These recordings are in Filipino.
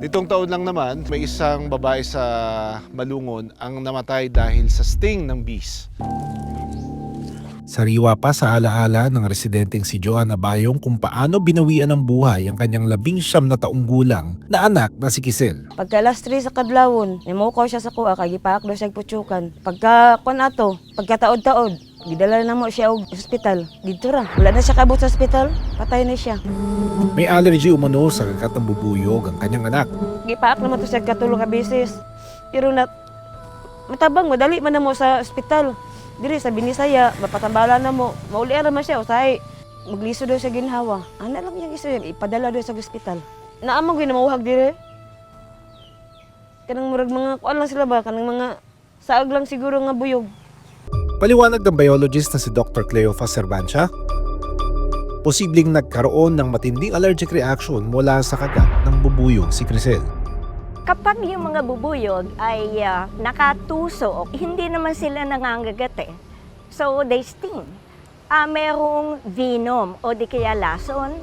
Nitong taon lang naman, may isang babae sa Malungon ang namatay dahil sa sting ng bees. Sariwa pa sa alaala ng residenteng si Joanna Bayong kung paano binawian ng buhay ang kanyang 19 na taong gulang na anak na si Kisel. Pagka alas 3 sa kadlawon, nimukaw siya sa kuha, kay gipaak daw siya putsukan. Pagka kun ato, pagkataod-taod, gidala na mo siya og ospital. Dito ra, wala na siya kabot sa ospital, patay na siya. May allergy umano sa kagat ng bubuyog ang kanyang anak. Gipaak naman to siya katulong ka beses. Pero matabang, madali man na mo sa ospital. Diri sa Binisaya, mapatambala na mo, maulian naman siya, usay. Magliso daw sa ginhawa. Ano lang yung isa ipadala daw sa ospital. Naamang ginamauhag dire. Kanang murag mga kuan lang sila ba, kanang mga saag lang siguro nga buyog. Paliwanag ng biologist na si Dr. Cleofa Cervancia, posibleng nagkaroon ng matinding allergic reaction mula sa kagat ng bubuyog si Crisel. Kapag yung mga bubuyog ay nakatusok, hindi naman sila nangangagate. So they sting. Merong venom o di kaya lason,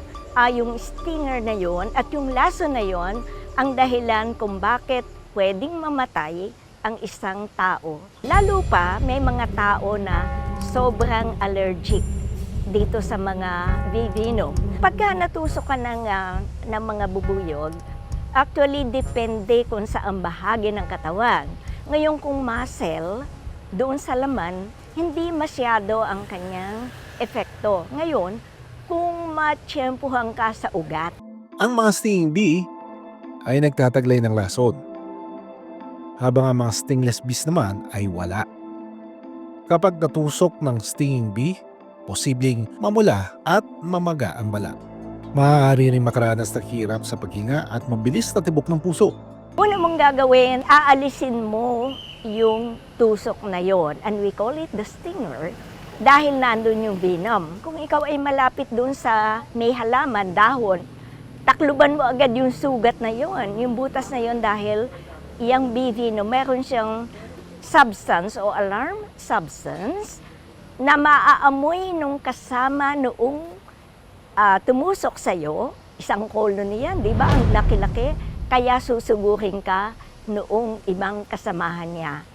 yung stinger na yon at yung lason na yon ang dahilan kung bakit pwedeng mamatay ang isang tao. Lalo pa may mga tao na sobrang allergic dito sa mga venom. Pagka natusok ka ng mga bubuyog, actually, depende kung saan bahagi ng katawan. Ngayon kung muscle, doon sa laman, hindi masyado ang kanyang epekto. Ngayon, kung matsyempuhan ka sa ugat. Ang mga stinging bee ay nagtataglay ng lason, habang ang mga stingless bees naman ay wala. Kapag natusok ng stinging bee, posibleng mamula at mamaga ang balat. Maaari rin makaranas ng hirap sa paghinga at mabilis na tibok ng puso. Una mong gagawin, aalisin mo yung tusok na yon, and we call it the stinger dahil nandun yung venom. Kung ikaw ay malapit dun sa may halaman, dahon, takluban mo agad yung sugat na yon, yung butas na yon, dahil yung bee venom, meron siyang substance o alarm substance na maaamoy nung kasama noong tumusok sa'yo, isang colony yan, di ba? Ang laki-laki, kaya susugurin ka noong ibang kasamahan niya.